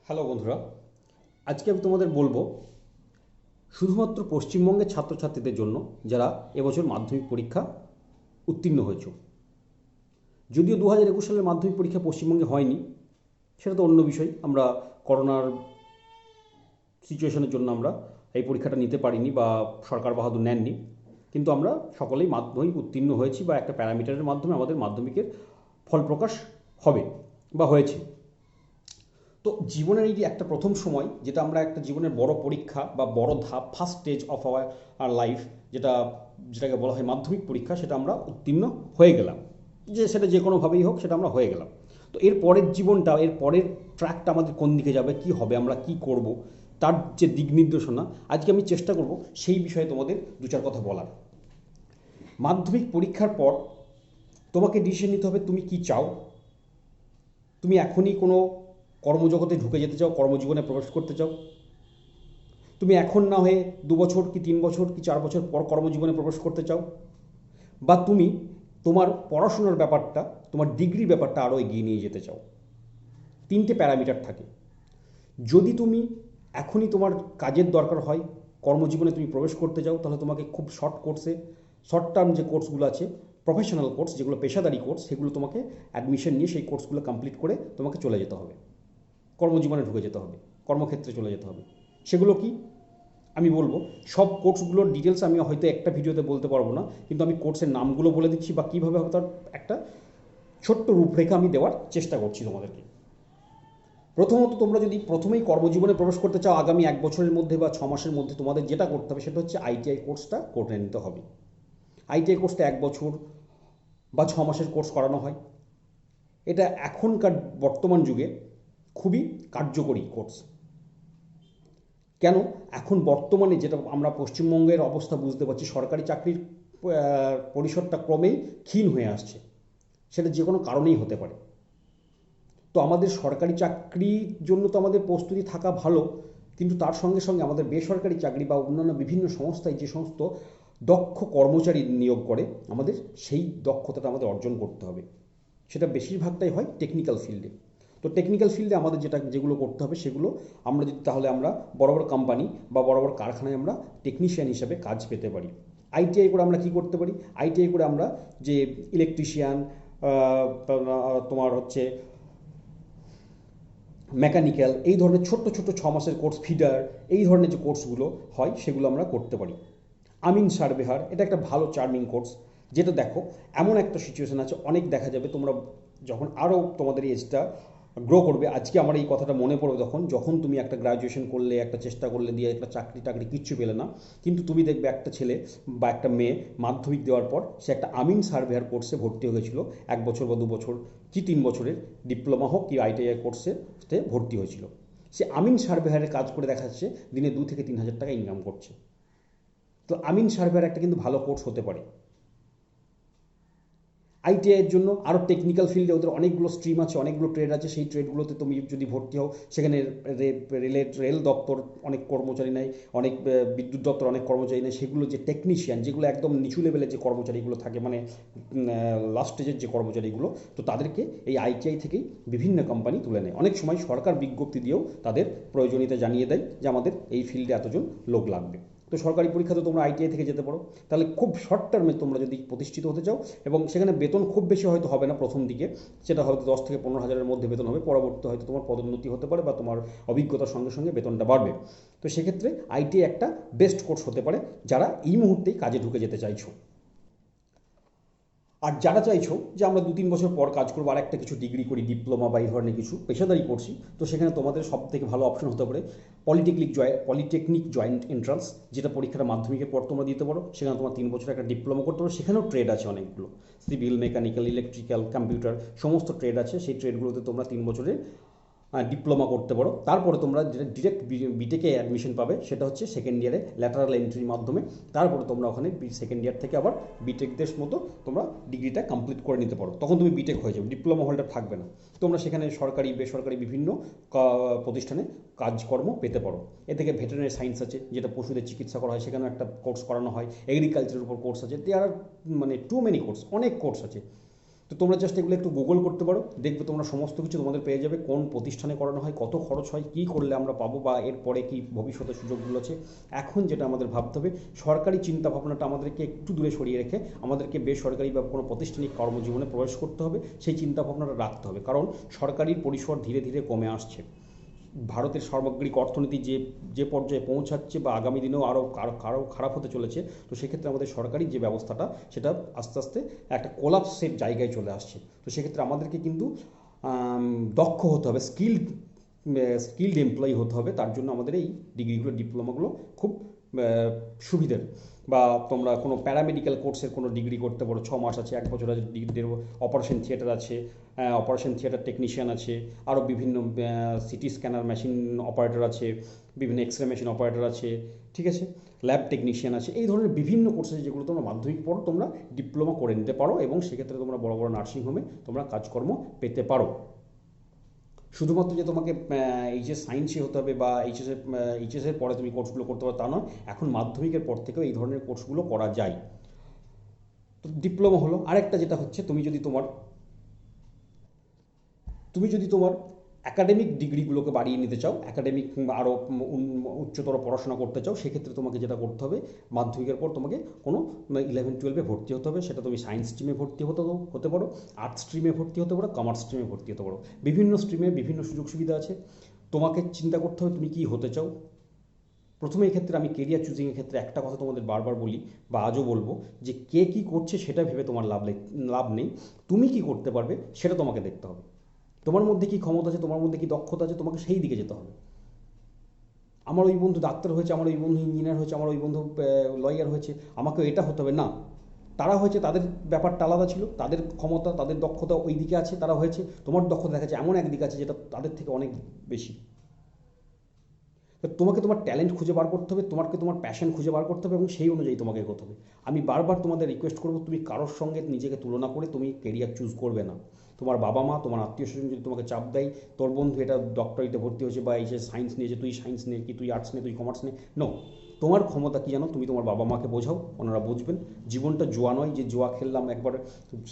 Hello বন্ধুরা, আজকে আমি তোমাদের বলবো শুধুমাত্র পশ্চিমবঙ্গের ছাত্রছাত্রীদের জন্য যারা এবছর মাধ্যমিক পরীক্ষা উত্তীর্ণ হয়েছে। যদিও 2021 সালের মাধ্যমিক পরীক্ষা পশ্চিমবঙ্গে হয়নি, সেটা তো অন্য বিষয়। আমরা করোনার সিচুয়েশনের জন্য আমরা এই পরীক্ষাটা নিতে পারিনি বা সরকার বাহাদুর নেননি, কিন্তু আমরা সকলেই মাধ্যমিক উত্তীর্ণ হয়েছি বা একটা প্যারামিটারের মাধ্যমে আমাদের মাধ্যমিকের ফল প্রকাশ হবে বা হয়েছে। তো জীবনের এই যে একটা প্রথম সময়, যেটা আমরা একটা জীবনের বড় পরীক্ষা বা বড় ধাপ, first stage of our life, যেটাকে বলা হয় মাধ্যমিক পরীক্ষা, সেটা আমরা উত্তীর্ণ হয়ে গেলাম। সেটা যে কোনোভাবেই হোক, সেটা আমরা হয়ে গেলাম। তো এর পরের জীবনটা, এর পরের ট্র্যাকটা আমাদের কোন দিকে যাবে, কি হবে, আমরা কি করব, তার যে দিক নির্দেশনা আজকে আমি চেষ্টা করব সেই বিষয়ে তোমাদের দু চার কথা বলার। মাধ্যমিক পরীক্ষার পর তোমাকে ডিসিশন নিতে হবে তুমি কি চাও। তুমি এখনই কোনো কর্মজগতে ঢুকে যেতে চাও, কর্মজীবনে প্রবেশ করতে চাও। তুমি এখন না হয়ে 2 বছর কি 3 বছর কি 4 বছর পর কর্মজীবনে প্রবেশ করতে চাও, বা তুমি তোমার পড়াশোনার ব্যাপারটা, তোমার ডিগ্রির ব্যাপারটা আরও এগিয়ে নিয়ে যেতে চাও। তিনটে প্যারামিটার থাকে। যদি তুমি এখনই তোমার কাজের দরকার হয়, কর্মজীবনে তুমি প্রবেশ করতে চাও, তাহলে তোমাকে খুব শর্ট টার্ম যে কোর্সগুলো আছে, প্রফেশনাল কোর্স, যেগুলো পেশাদারি কোর্স, সেগুলো তোমাকে অ্যাডমিশন নিয়ে সেই কোর্সগুলো কমপ্লিট করে তোমাকে চলে যেতে হবে, কর্মজীবনে ঢুকে যেতে হবে, কর্মক্ষেত্রে চলে যেতে হবে। সেগুলো কি আমি বলবো। সব কোর্সগুলোর ডিটেলস আমি হয়তো একটা ভিডিওতে বলতে পারবো না, কিন্তু আমি কোর্সের নামগুলো বলে দিচ্ছি বা কীভাবে হবে তার একটা ছোট্ট রূপরেখা আমি দেওয়ার চেষ্টা করছি তোমাদেরকে। প্রথমত, তোমরা যদি প্রথমেই কর্মজীবনে প্রবেশ করতে চাও, আগামী 1 বছরের মধ্যে বা 6 মাসের মধ্যে তোমাদের যেটা করতে হবে সেটা হচ্ছে আইটিআই কোর্সটা করে নিতে হবে। আইটিআই কোর্সটা 1 বছর বা 6 মাসের কোর্স করানো হয়। এটা এখনকার বর্তমান যুগে খুবই কার্যকরী কোর্স। কেন? এখন বর্তমানে যেটা আমরা পশ্চিমবঙ্গের অবস্থা বুঝতে পারছি, সরকারি চাকরির পরিসরটা ক্রমেই ক্ষীণ হয়ে আসছে। সেটা যে কোনো কারণেই হতে পারে। তো আমাদের সরকারি চাকরির জন্য তো আমাদের প্রস্তুতি থাকা ভালো, কিন্তু তার সঙ্গে সঙ্গে আমাদের বেসরকারি চাকরি বা অন্যান্য বিভিন্ন সংস্থায় যে সমস্ত দক্ষ কর্মচারী নিয়োগ করে, আমাদের সেই দক্ষতাটা আমাদের অর্জন করতে হবে। সেটা বেশিরভাগটাই হয় টেকনিক্যাল ফিল্ডে। তো টেকনিক্যাল ফিল্ডে আমাদের যেগুলো করতে হবে সেগুলো আমরা যদি, তাহলে আমরা বড় বড় কোম্পানি বা বড় বড় কারখানায় আমরা টেকনিশিয়ান হিসাবে কাজ পেতে পারি। আইটিআই করে আমরা কি করতে পারি? আইটিআই করে আমরা যে ইলেকট্রিশিয়ান, তোমার হচ্ছে মেকানিক্যাল, এই ধরনের ছোট্ট ছোট্ট 6 মাসের কোর্স, ফিডার, এই ধরনের যে কোর্সগুলো হয় সেগুলো আমরা করতে পারি। আমিন সার্ভেহার, এটা একটা ভালো চার্মিং কোর্স। যেটা দেখো, এমন একটা সিচুয়েশন আছে, অনেক দেখা যাবে তোমরা যখন আরও তোমাদের এজটা গ্রো করবে, আজকে আমার এই কথাটা মনে পড়বে যখন তুমি একটা গ্রাজুয়েশন করলে, একটা চেষ্টা করলে, দিয়ে একটা চাকরি টাকরি কিচ্ছু পেলে না, কিন্তু তুমি দেখবে একটা ছেলে বা একটা মেয়ে মাধ্যমিক দেওয়ার পর সে একটা আমিন সার্ভেয়ার কোর্সে ভর্তি হয়েছিল। 1 বছর বা 2 বছর কি 3 বছরের ডিপ্লোমা হোক কি আইটিআই কোর্সে ভর্তি হয়েছিল। সে আমিন সার্ভেয়ারের কাজ করে দেখা যাচ্ছে দিনে 2 থেকে 3 হাজার টাকা ইনকাম করছে। তো আমিন সার্ভেয়ার একটা কিন্তু ভালো কোর্স হতে পারে। আইটিআইয়ের জন্য আরও টেকনিক্যাল ফিল্ডে ওদের অনেকগুলো স্ট্রিম আছে, অনেকগুলো ট্রেড আছে। সেই ট্রেডগুলোতে তুমি যদি ভর্তি হও, সেখানে রেল দপ্তর অনেক কর্মচারী নেয়, অনেক বিদ্যুৎ দপ্তর অনেক কর্মচারী নেয়। সেগুলো যে টেকনিশিয়ান, যেগুলো একদম নিচু লেভেলের যে কর্মচারীগুলো থাকে, মানে লাস্ট স্টেজের যে কর্মচারীগুলো, তো তাদেরকে এই আইটিআই থেকেই বিভিন্ন কোম্পানি তুলে নেয়। অনেক সময় সরকার বিজ্ঞপ্তি দিয়েও তাদের প্রয়োজনীয়তা জানিয়ে দেয় যে আমাদের এই ফিল্ডে এতজন লোক লাগবে। তো সরকারি পরীক্ষাতে তোমরা আইটিআই থেকে যেতে পারো। তাহলে খুব শর্ট টার্মে তোমরা যদি প্রতিষ্ঠিত হতে চাও, এবং সেখানে বেতন খুব বেশি হয়তো হবে না প্রথম দিকে, সেটা হয়তো 10 থেকে 15 হাজারের মধ্যে বেতন হবে, পরবর্তীতে হয়তো তোমার পদোন্নতি হতে পারে বা তোমার অভিজ্ঞতার সঙ্গে সঙ্গে বেতনটা বাড়বে। তো সেক্ষেত্রে আইটিআই একটা বেস্ট কোর্স হতে পারে যারা এই মুহূর্তেই কাজে ঢুকে যেতে চাইছো। আর যারা চাইছো যে আমরা 2-3 বছর পর কাজ করবো, আর একটা কিছু ডিগ্রি করি, ডিপ্লোমা বা এই ধরনের কিছু পেশাদারি করছি, তো সেখানে তোমাদের সব থেকে ভালো অপশন হতে পারে পলিটেকনিক জয়েন্ট এন্ট্রান্স, যেটা পরীক্ষাটা মাধ্যমিকের পর তোমরা দিতে পারো। সেখানে তোমার 3 বছর একটা ডিপ্লোমা করতে পারো। সেখানেও ট্রেড আছে অনেকগুলো, সিভিল, মেকানিক্যাল, ইলেকট্রিক্যাল, কম্পিউটার, সমস্ত ট্রেড আছে। সেই ট্রেডগুলোতে তোমরা 3 বছরের ডিপ্লোমা করতে পারো। তারপরে তোমরা যেটা ডিরেক্ট বিটেকে অ্যাডমিশন পাবে, সেটা হচ্ছে সেকেন্ড ইয়ারে ল্যাটারাল এন্ট্রির মাধ্যমে। তারপরে তোমরা ওখানে সেকেন্ড ইয়ার থেকে আবার বিটেকদের মতো তোমরা ডিগ্রিটা কমপ্লিট করে নিতে পারো। তখন তুমি বিটেক হয়ে যাবে, ডিপ্লোমা হোল্ডার থাকবে না। তোমরা সেখানে সরকারি বেসরকারি বিভিন্ন প্রতিষ্ঠানে কাজকর্ম পেতে পারো। এ থেকে ভেটেরিনারি সায়েন্স আছে, যেটা পশুদের চিকিৎসা করা হয়, সেখানেও একটা কোর্স করানো হয়। এগ্রিকালচারের উপর কোর্স আছে। দে আর মানে টু মেনি কোর্স, অনেক কোর্স আছে। তো তোমরা জাস্ট এগুলো একটু গুগল করতে পারো, দেখবে তোমরা সমস্ত কিছু তোমাদের পেয়ে যাবে, কোন প্রতিষ্ঠানে করানো হয়, কত খরচ হয়, কী করলে আমরা পাবো, বা এরপরে কী ভবিষ্যতে সুযোগগুলো আছে। এখন যেটা আমাদের ভাবতে হবে, সরকারি চিন্তাভাবনাটা আমাদেরকে একটু দূরে সরিয়ে রেখে আমাদেরকে বেসরকারি বা কোনো প্রাতিষ্ঠানিক কর্মজীবনে প্রবেশ করতে হবে, সেই চিন্তাভাবনাটা রাখতে হবে। কারণ সরকারির পরিসর ধীরে ধীরে কমে আসছে, ভারতের সামগ্রিক অর্থনীতি যে যে পর্যায়ে পৌঁছাচ্ছে বা আগামী দিনেও আরও আরও খারাপ হতে চলেছে, তো সেক্ষেত্রে আমাদের সরকারি যে ব্যবস্থাটা সেটা আস্তে আস্তে একটা কোলাপসের জায়গায় চলে আসছে। তো সেক্ষেত্রে আমাদেরকে কিন্তু দক্ষ হতে হবে, স্কিল্ড এমপ্লয়ি হতে হবে। তার জন্য আমাদের এই ডিগ্রিগুলো, ডিপ্লোমাগুলো খুব সুবিধের। বা তোমরা কোনো প্যারামেডিক্যাল কোর্সের কোনো ডিগ্রি করতে পারো, 6 মাস আছে, 1 বছর আছে, ডিগ্রি অপারেশন থিয়েটার আছে, অপারেশন থিয়েটার টেকনিশিয়ান আছে, আরও বিভিন্ন সিটি স্ক্যানার মেশিন অপারেটর আছে, বিভিন্ন এক্সরে মেশিন অপারেটর আছে, ঠিক আছে, ল্যাব টেকনিশিয়ান আছে। এই ধরনের বিভিন্ন কোর্স আছে যেগুলো তোমরা মাধ্যমিক পর তোমরা ডিপ্লোমা করে নিতে পারো, এবং সেক্ষেত্রে তোমরা বড় বড় নার্সিংহোমে তোমরা কাজকর্ম পেতে পারো। শুধুমাত্র যে তোমাকে এইচএস সায়েন্সে হতে হবে বা এইচএসের পরে তুমি কোর্সগুলো করতে পারো তা নয়, এখন মাধ্যমিকের পর থেকেও এই ধরনের কোর্সগুলো করা যায়। তো ডিপ্লোমা হলো। আরেকটা যেটা হচ্ছে, তুমি যদি তোমার অ্যাকাডেমিক ডিগ্রিগুলোকে বাড়িয়ে নিতে চাও, অ্যাকাডেমিক আরও উচ্চতর পড়াশোনা করতে চাও, সেক্ষেত্রে তোমাকে যেটা করতে হবে, মাধ্যমিকের পর তোমাকে কোনো 11-12-এ ভর্তি হতে হবে। সেটা তুমি সায়েন্স স্ট্রিমে ভর্তি হতে পারো, আর্টস স্ট্রিমে ভর্তি হতে পারো, কমার্স স্ট্রিমে ভর্তি হতে পারো। বিভিন্ন স্ট্রিমে বিভিন্ন সুযোগ সুবিধা আছে। তোমাকে চিন্তা করতে হবে তুমি কী হতে চাও। প্রথমে এক্ষেত্রে আমি কেরিয়ার চুজিংয়ের ক্ষেত্রে একটা কথা তোমাদের বারবার বলি বা আজও বলবো, যে কে কী করছে সেটা ভেবে তোমার লাভ নেই। তুমি কি করতে পারবে সেটা তোমাকে দেখতে হবে। তোমার মধ্যে কী ক্ষমতা আছে, তোমার মধ্যে কী দক্ষতা আছে, তোমাকে সেই দিকে যেতে হবে। আমার ওই বন্ধু ডাক্তার হয়েছে, আমার ওই বন্ধু ইঞ্জিনিয়ার হয়েছে, আমার ওই বন্ধু লয়ার হয়েছে, আমাকে এটা হতে হবে না। তারা হয়েছে, তাদের ব্যাপারটা আলাদা ছিল, তাদের ক্ষমতা তাদের দক্ষতা ওই দিকে আছে, তারা হয়েছে। তোমার দক্ষতা দেখা যাচ্ছে এমন একদিকে আছে যেটা তাদের থেকে অনেক বেশি। তোমাকে তোমার ট্যালেন্ট খুঁজে বার করতে হবে, তোমার প্যাশন খুঁজে বার করতে হবে, এবং সেই অনুযায়ী তোমাকে এগোতে হবে। আমি বারবার তোমাদের রিকোয়েস্ট করবো, তুমি কারোর সঙ্গে নিজেকে তুলনা করে তুমি কেরিয়ার চুজ করবে না। তোমার বাবা মা, তোমার আত্মীয় স্বজন যদি তোমাকে চাপ দেয়, তোর বন্ধু এটা ডক্টরিতে ভর্তি হয়েছে বা এই যে সায়েন্স নিয়েছে, তুই সায়েন্স নে, কি তুই আর্টস নে, তুই কমার্স নে, নো। তোমার ক্ষমতা কী জানো, তুমি তোমার বাবা মাকে বোঝাও, ওনারা বুঝবেন। জীবনটা জুয়া নয় যে জুয়া খেললাম, একবার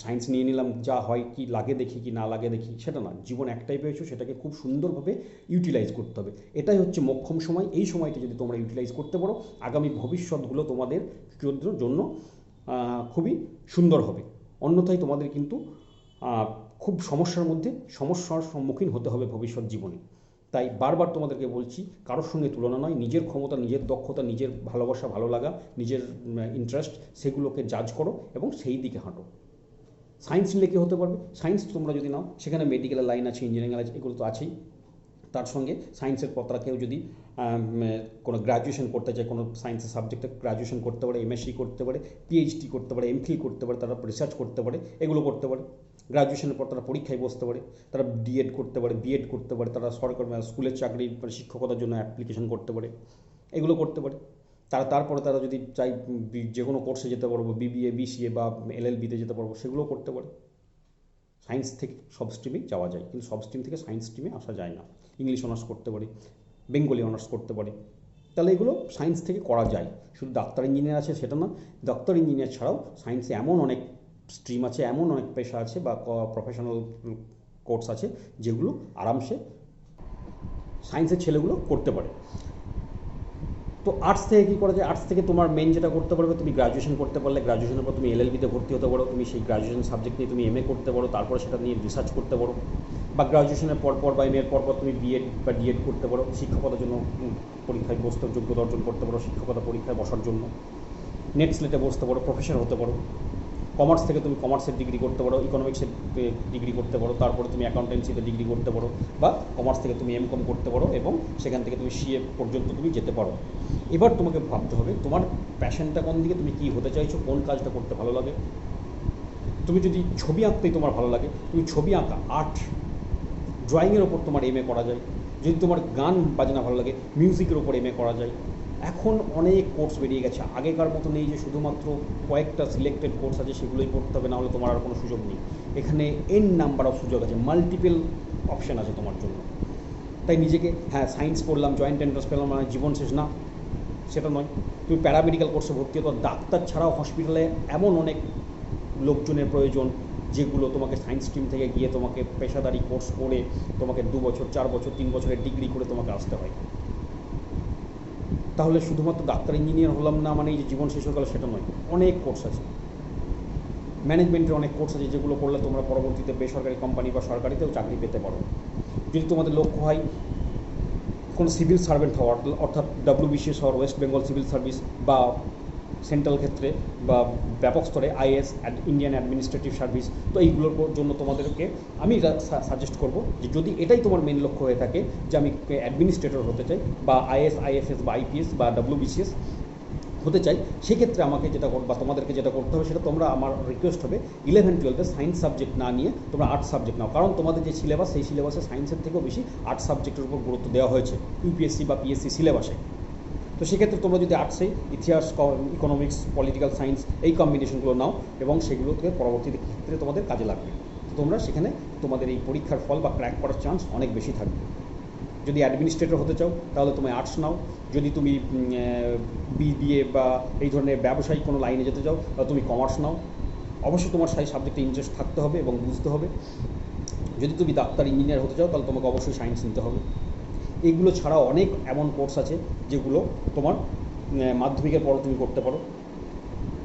সায়েন্স নিয়ে নিলাম, যা হয় কি লাগে দেখি কি না লাগে দেখি, সেটা না। জীবন একটাই পেয়েছো, সেটাকে খুব সুন্দরভাবে ইউটিলাইজ করতে হবে। এটাই হচ্ছে মোক্ষম সময়। এই সময়টা যদি তোমরা ইউটিলাইজ করতে পারো, আগামী ভবিষ্যৎগুলো তোমাদের জন্য খুবই সুন্দর হবে। অন্যথায় তোমাদের কিন্তু খুব সমস্যার সম্মুখীন হতে হবে ভবিষ্যৎ জীবনে। তাই বারবার তোমাদেরকে বলছি, কারোর সঙ্গে তুলনা নয়, নিজের ক্ষমতা, নিজের দক্ষতা, নিজের ভালোবাসা, ভালো লাগা, নিজের ইন্টারেস্ট, সেগুলোকে জাজ করো এবং সেই দিকে হাঁটো। সায়েন্স নিলে কী হতে পারবে, সায়েন্স তোমরা যদি নাও, সেখানে মেডিকেলের লাইন আছে, ইঞ্জিনিয়ারিং আছে, এগুলো তো আছেই। তার সঙ্গে সায়েন্সের পত্রা কেউ যদি কোনো গ্র্যাজুয়েশন করতে চায়, কোনো সায়েন্সের সাবজেক্টে গ্র্যাজুয়েশন করতে পারে, এমএসসি করতে পারে, পিএইচডি করতে পারে, এমফিল করতে পারে, তারা রিসার্চ করতে পারে, এগুলো করতে পারে। গ্র্যাজুয়েশনের পর তারা পরীক্ষায় বসতে পারে, তারা ডিএড করতে পারে, বিএড করতে পারে, তারা সরকার স্কুলের চাকরি মানে শিক্ষকতার জন্য অ্যাপ্লিকেশন করতে পারে, এগুলো করতে পারে। তারপরে তারা যদি চাই যে কোনো কোর্সে যেতে পারবো, বিবিএ, বিসিএ বা এলএলবিতে যেতে পারবো, সেগুলোও করতে পারে। সায়েন্স থেকে সব স্ট্রিমেই যাওয়া যায়, কিন্তু সব স্ট্রিম থেকে সায়েন্স স্ট্রিমে আসা যায় না। ইংলিশ অনার্স করতে পারে, বেঙ্গলি অনার্স করতে পারে, তাহলে এগুলো সায়েন্স থেকে করা যায়। শুধু ডাক্তার ইঞ্জিনিয়ার আছে সেটা না, ডাক্তার ইঞ্জিনিয়ার ছাড়াও সায়েন্সে এমন অনেক স্ট্রিম আছে, এমন অনেক পেশা আছে বা প্রফেশনাল কোর্স আছে যেগুলো আরামসে সায়েন্সের ছেলেগুলো করতে পারে। তো আর্টস থেকে কী করা যায়, আর্টস থেকে তোমার মেন যেটা করতে পারবে, তুমি গ্র্যাজুয়েশন করতে পারলে, গ্র্যাজুয়েশনের পর তুমি এলএলবিতে ভর্তি হতে পারো, তুমি সেই গ্র্যাজুয়েশন সাবজেক্ট নিয়ে তুমি এমএ করতে পারো, তারপরে সেটা নিয়ে রিসার্চ করতে পারো। বা গ্র্যাজুয়েশনের পরপর বা এমএর পরপর তুমি বিএড বা ডিএড করতে পারো, শিক্ষকতার জন্য পরীক্ষায় বসতে, যোগ্যতা অর্জন করতে পারো, শিক্ষকতা পরীক্ষায় বসার জন্য নেট স্লেটে বসতে পারো, প্রফেসর হতে পারো। কমার্স থেকে তুমি কমার্সের ডিগ্রি করতে পারো, ইকোনমিক্সের ডিগ্রি করতে পারো, তারপরে তুমি অ্যাকাউন্টেন্সিতে ডিগ্রি করতে পারো, বা কমার্স থেকে তুমি এমকম করতে পারো, এবং সেখান থেকে তুমি সিএ পর্যন্ত তুমি যেতে পারো। এবার তোমাকে ভাবতে হবে তোমার প্যাশনটা কোন দিকে, তুমি কী হতে চাইছো, কোন কাজটা করতে ভালো লাগে। তুমি যদি ছবি আঁকতেই তোমার ভালো লাগে, তুমি ছবি আঁকা, আর্ট, ড্রয়িংয়ের ওপর তোমার এমএ করা যায়। যদি তোমার গান বাজনা ভালো লাগে, মিউজিকের ওপর এমএ করা যায়। এখন অনেক কোর্স বেরিয়ে গেছে, আগেকার মতো নেই যে শুধুমাত্র কয়েকটা সিলেক্টেড কোর্স আছে সেগুলোই পড়তে হবে, না হলে তোমার আর কোনো সুযোগ নেই। এখানে এন নাম্বার অফ সুযোগ আছে, মাল্টিপল অপশান আছে তোমার জন্য। তাই নিজেকে, হ্যাঁ সায়েন্স পড়লাম, জয়েন্ট এন্ট্রান্স পেলাম, মানে জীবন শেষ না, সেটা নয়। তুমি প্যারামেডিক্যাল কোর্সে ভর্তি হতো, ডাক্তার ছাড়াও হসপিটালে এমন অনেক লোকজনের প্রয়োজন, যেগুলো তোমাকে সায়েন্স স্ট্রিম থেকে গিয়ে তোমাকে পেশাদারি কোর্স করে তোমাকে 2 বছর 4 বছর 3 বছরের ডিগ্রি করে তোমাকে আসতে হয়। তাহলে শুধুমাত্র ডাক্তার ইঞ্জিনিয়ার হলাম না মানে এই যে জীবন শেষ হয়ে গেল সেটা নয়, অনেক কোর্স আছে। ম্যানেজমেন্টের অনেক কোর্স আছে যেগুলো করলে তোমরা পরবর্তীতে বেসরকারি কোম্পানি বা সরকারিতেও চাকরি পেতে পারো। যদি তোমাদের লক্ষ্য হয় কোনো সিভিল সার্ভেন্ট হওয়ার, অর্থাৎ WBCS হওয়ার, ওয়েস্ট বেঙ্গল সিভিল সার্ভিস, বা সেন্ট্রাল ক্ষেত্রে বা ব্যাপক স্তরে IAS, ইন্ডিয়ান অ্যাডমিনিস্ট্রেটিভ সার্ভিস, তো এইগুলোর জন্য তোমাদেরকে আমি সাজেস্ট করব যে যদি এটাই তোমার মেন লক্ষ্য হয়ে থাকে যে আমি অ্যাডমিনিস্ট্রেটর হতে চাই বা IAS, IFS বা IPS বা WBCS হতে চাই, সেক্ষেত্রে আমাকে যেটা বা তোমাদেরকে যেটা করতে হবে সেটা তোমরা, আমার রিকোয়েস্ট হবে 11-12 সায়েন্স সাবজেক্ট না নিয়ে তোমরা আর্টস সাবজেক্ট নাও। কারণ তোমাদের যে সিলেবাস, সেই সিলেবাসে সায়েন্সের থেকেও বেশি আর্টস সাবজেক্টের উপর গুরুত্ব দেওয়া হয়েছে UPSC বা PSC সিলেবাসে। তো সেক্ষেত্রে তোমরা যদি আর্টসে ইতিহাস, ইকোনমিক্স, পলিটিক্যাল সায়েন্স এই কম্বিনেশনগুলো নাও এবং সেগুলোকে পরবর্তী ক্ষেত্রে তোমাদের কাজে লাগবে, তোমরা সেখানে তোমাদের এই পরীক্ষার ফল বা ক্র্যাক করার চান্স অনেক বেশি থাকবে। যদি অ্যাডমিনিস্ট্রেটর হতে চাও তাহলে তুমি আর্টস নাও, যদি তুমি BBA বা এই ধরনের ব্যবসায়িক কোনো লাইনে যেতে চাও তাহলে তুমি কমার্স নাও। অবশ্যই তোমার সেই সাবজেক্টে ইন্টারেস্ট থাকতে হবে এবং বুঝতে হবে। যদি তুমি ডাক্তার ইঞ্জিনিয়ার হতে চাও তাহলে তোমাকে অবশ্যই সায়েন্স নিতে হবে। এগুলো ছাড়াও অনেক এমন কোর্স আছে যেগুলো তোমার মাধ্যমিকের পর তুমি করতে পারো,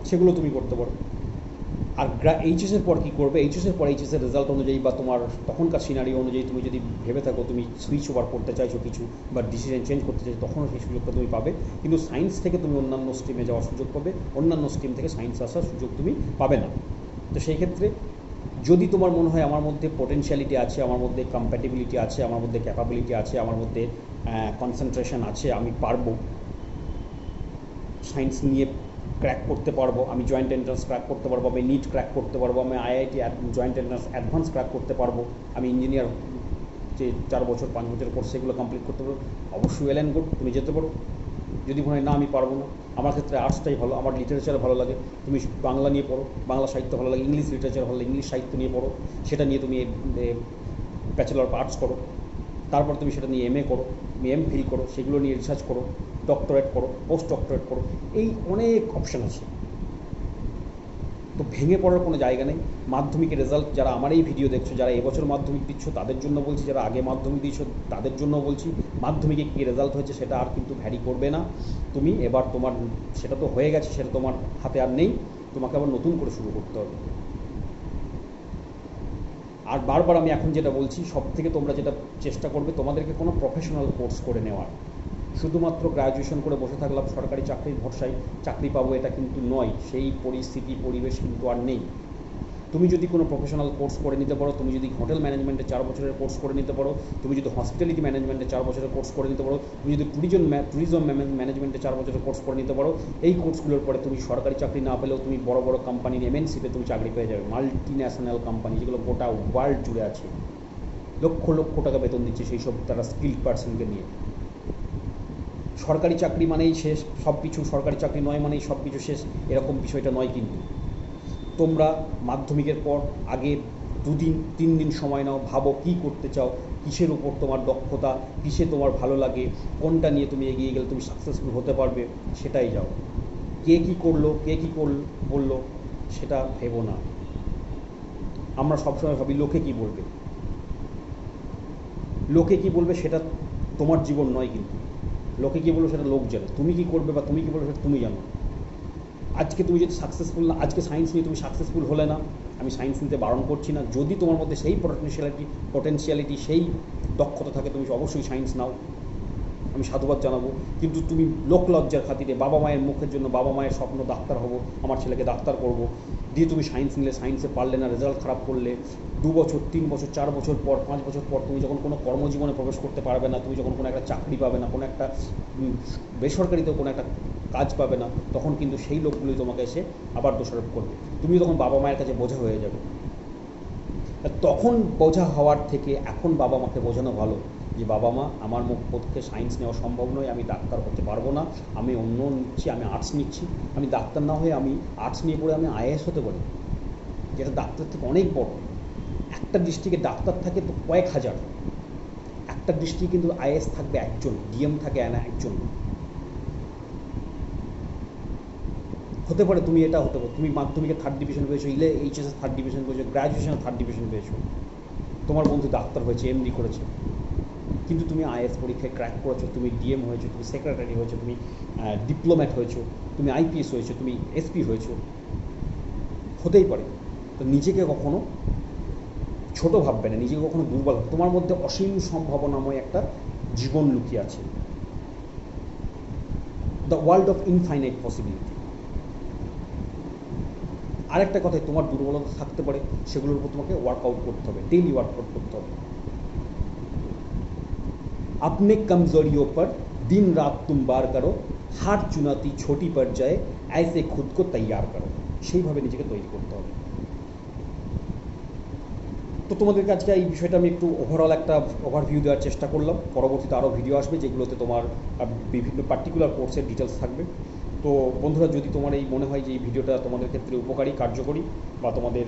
সেগুলো তুমি করতে পারো। আর এইচএসের পর কী করবে, এইচএসের পর এইচএসের রেজাল্ট অনুযায়ী বা তোমার তখনকার সিনারিও অনুযায়ী তুমি যদি ভেবে থাকো তুমি সুইচ ওভার করতে চাইছো কিছু বা ডিসিশন চেঞ্জ করতে চাইছো, তখনও সেই সুযোগটা তুমি পাবে। কিন্তু সায়েন্স থেকে তুমি অন্যান্য স্ট্রিমে যাওয়ার সুযোগ পাবে, অন্যান্য স্ট্রিম থেকে সায়েন্স আসার সুযোগ তুমি পাবে না। তো সেই ক্ষেত্রে যদি তোমার মনে হয় আমার মধ্যে পোটেনশিয়ালিটি আছে, আমার মধ্যে কম্প্যাটিবিলিটি আছে, আমার মধ্যে ক্যাপাবিলিটি আছে, আমার মধ্যে কনসেন্ট্রেশন আছে, আমি পারবো সায়েন্স নিয়ে ক্র্যাক করতে পারবো, আমি জয়েন্ট এন্ট্রান্স ক্র্যাক করতে পারবো, আমি নিট ক্র্যাক করতে পারবো, আমি IIT joint entrance advance crack করতে পারবো, আমি ইঞ্জিনিয়ার যে 4 বছর 5 বছর কোর্স সেগুলো কমপ্লিট করতে পারবো, অবশ্যই ওয়েল অ্যান্ড গুড, তুমি যেতে পারো। যদি মনে হয় না আমি পারবো না, আমার ক্ষেত্রে আর্টসটাই ভালো, আমার লিটারেচার ভালো লাগে, তুমি বাংলা নিয়ে পড়ো, বাংলা সাহিত্য ভালো লাগে, ইংলিশ লিটারেচার ভালো লাগে, ইংলিশ সাহিত্য নিয়ে পড়ো, সেটা নিয়ে তুমি ব্যাচেলর অফ আর্টস করো, তারপর তুমি সেটা নিয়ে MA করো, তুমি MPhil করো, সেগুলো নিয়ে রিসার্চ করো, ডক্টরেট করো, পোস্ট ডক্টরেট করো, এই অনেক অপশান আছে। তো ভেঙে পড়ার কোনো জায়গা নেই। মাধ্যমিকের রেজাল্ট, যারা আমার এই ভিডিও দেখছো, যারা এবছর মাধ্যমিক দিচ্ছ তাদের জন্য বলছি, যারা আগে মাধ্যমিক দিয়েছো তাদের জন্য বলছি, মাধ্যমিকে কী রেজাল্ট হয়েছে সেটা আর কিন্তু ভ্যারি করবে না। তুমি এবার তোমার সেটা তো হয়ে গেছে, সেটা তোমার হাতে আর নেই, তোমাকে আবার নতুন করে শুরু করতে হবে। আর বারবার আমি এখন যেটা বলছি, সব থেকে তোমরা যেটা চেষ্টা করবে তোমাদেরকে কোনো প্রফেশনাল কোর্স করে নেওয়ার। শুধুমাত্র গ্র্যাজুয়েশন করে বসে থাকলাম সরকারি চাকরির ভরসায় চাকরি পাবো, এটা কিন্তু নয়, সেই পরিস্থিতি পরিবেশ কিন্তু আর নেই। তুমি যদি কোনো প্রফেশনাল কোর্স করে নিতে পারো, তুমি যদি হোটেল ম্যানেজমেন্টে 4 বছরের কোর্স করে নিতে পারো, তুমি যদি হসপিটালিটি ম্যানেজমেন্টে 4 বছরের কোর্স করে নিতে পারো, তুমি যদি ট্যুরিজম ম্যানেজমেন্টে 4 বছরের কোর্স করে নিতে পারো, এই কোর্সগুলোর পরে তুমি সরকারি চাকরি না পেলেও তুমি বড় বড় কোম্পানির MNCতে তুমি চাকরি পেয়ে যাবে, মাল্টি ন্যাশনাল কোম্পানি যেগুলো গোটা ওয়ার্ল্ড জুড়ে আছে, লক্ষ লক্ষ টাকা বেতন দিচ্ছে সেই সব তারা স্কিল্ড পার্সনকে নিয়ে। সরকারি চাকরি মানেই শেষ সব কিছু, সরকারি চাকরি নয় মানেই সব কিছু শেষ, এরকম বিষয়টা নয়। কিন্তু তোমরা মাধ্যমিকের পর আগে 2 দিন 3 দিন সময় নাও, ভাবো কী করতে চাও, কিসের উপর তোমার দক্ষতা, কিসে তোমার ভালো লাগে, কোনটা নিয়ে তুমি এগিয়ে গেলে তুমি সাকসেসফুল হতে পারবে, সেটাই যাও। কে কী করলো, কে কী বললো সেটা ভেবো না। আমরা সবসময় ভাবি লোকে কী বলবে, লোকে কী বলবে সেটা তোমার জীবন নয়। কিন্তু লোকে কী বলবে সেটা লোক জানে, তুমি কী করবে বা তুমি কী বলবে সেটা তুমি জানো। আজকে তুমি যদি সাকসেসফুল না, আজকে সায়েন্স নিয়ে তুমি সাকসেসফুল হলে না, আমি সায়েন্স নিতে বারণ করছি না, যদি তোমার মধ্যে সেই পোটেনশিয়ালিটি সেই দক্ষতা থাকে তুমি অবশ্যই সায়েন্স নাও, আমি সাধুবাদ জানাবো। কিন্তু তুমি লোক লজ্জার খাতিরে, বাবা মায়ের মুখের জন্য, বাবা মায়ের স্বপ্ন ডাক্তার হবো, আমার ছেলেকে ডাক্তার করবো, দিয়ে তুমি সায়েন্স নিলে, সায়েন্সে পারলে না, রেজাল্ট খারাপ করলে, 2 বছর 3 বছর 4 বছর পর 5 বছর পর তুমি যখন কোনো কর্মজীবনে প্রবেশ করতে পারবে না, তুমি যখন কোনো একটা চাকরি পাবে না, কোনো একটা বেসরকারিতেও কোনো একটা কাজ পাবে না, তখন কিন্তু সেই লোকগুলোই তোমাকে এসে আবার দোষারোপ করবে, তুমি তখন বাবা মায়ের কাছে বোঝা হয়ে যাবে। তখন বোঝা হওয়ার থেকে এখন বাবা মাকে বোঝানো ভালো যে বাবা মা, আমার পক্ষে সায়েন্স নেওয়া সম্ভব নয়, আমি ডাক্তার হতে পারবো না, আমি অন্য নিচ্ছি, আমি আর্টস নিচ্ছি, আমি ডাক্তার না হয়ে আমি আর্টস নিয়ে পড়ে আমি IAS হতে পারি, যেটা ডাক্তার থেকে অনেক বড়। একটা ডিস্ট্রিক্টে ডাক্তার থাকে তো কয়েক হাজার, একটা ডিস্ট্রিক্টে কিন্তু IAS থাকবে একজন, DM থাকে একজন। হতে পারে তুমি এটা হতে পারে তুমি মাধ্যমিকে থার্ড ডিভিশন পেয়েছো, এইচএসে থার্ড ডিভিশন পেয়েছো, গ্র্যাজুয়েশনে থার্ড ডিভিশন পেয়েছো, তোমার বন্ধু ডাক্তার হয়েছে, এমডি করেছে, কিন্তু তুমি আইএস পরীক্ষায় ক্র্যাক করেছো, তুমি ডিএম হয়েছো, তুমি সেক্রেটারি হয়েছো, তুমি ডিপ্লোম্যাট হয়েছো, তুমি আইপিএস হয়েছো, তুমি এসপি হয়েছো, হতেই পারে। তো নিজেকে কখনো ছোট ভাববে না, নিজেকে কখনো দুর্বল, তোমার মধ্যে অসীম সম্ভাবনাময় একটা জীবন লুকিয়ে আছে, the world of infinite possibility. আরেকটা কথায়, তোমার দুর্বলতা থাকতে পারে, সেগুলোর উপর তোমাকে ওয়ার্কআউট করতে হবে, ডেইলি ওয়ার্কআউট করতে হবে। अपने कमजोरियों पर दिन रात तुम बार करो, हार चुनौती छोटी पड़ जाए, ऐसे खुद को तैयार करो। সেইভাবে নিজেকে তৈরি করতে হবে। তো তোমাদেরকে আজকে এই বিষয়টা আমি একটু ওভারঅল একটা ওভারভিউ দেওয়ার চেষ্টা করলাম। পরবর্তীতে আরও ভিডিও আসবে যেগুলোতে তোমার বিভিন্ন পার্টিকুলার কোর্সের ডিটেলস থাকবে। তো বন্ধুরা, যদি তোমার এই মনে হয় যে এই ভিডিওটা তোমাদের ক্ষেত্রে উপকারী, কার্যকরী, বা তোমাদের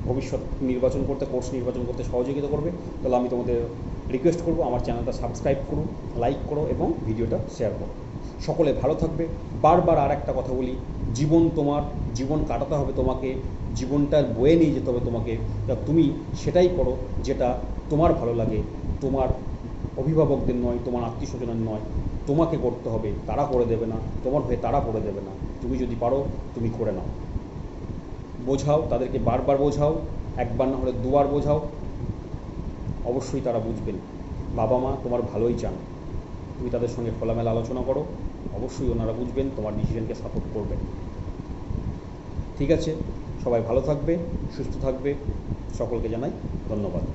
ভবিষ্যৎ নির্বাচন করতে, কোর্স নির্বাচন করতে সহযোগিতা করবে, তাহলে আমি তোমাদের রিকোয়েস্ট করবো আমার চ্যানেলটা সাবস্ক্রাইব করো, লাইক করো এবং ভিডিওটা শেয়ার করো। সকলে ভালো থাকবে। বারবার আর একটা কথা বলি, জীবন তোমার, জীবন কাটাতে হবে তোমাকে, জীবনটার বয়ে নিয়ে যেতে হবে তোমাকে। তা তুমি সেটাই করো যেটা তোমার ভালো লাগে, তোমার অভিভাবকদের নয়, তোমার আত্মীয় স্বজনের নয়, তোমাকে করতে হবে। তারা করে দেবে না, তোমার হয়ে তারা করে দেবে না। তুমি যদি পারো তুমি করে নাও, বোঝাও তাদেরকে, বারবার বোঝাও, একবার না হলে দুবার বোঝাও, অবশ্যই তারা বুঝবেন। বাবা মা তোমার ভালোই চান, তুমি তাদের সঙ্গে খোলামেলা আলোচনা করো, অবশ্যই ওনারা বুঝবেন, তোমার ডিসিশনকে সাপোর্ট করবেন। ঠিক আছে, সবাই ভালো থাকবে, সুস্থ থাকবে, সকলকে জানাই ধন্যবাদ।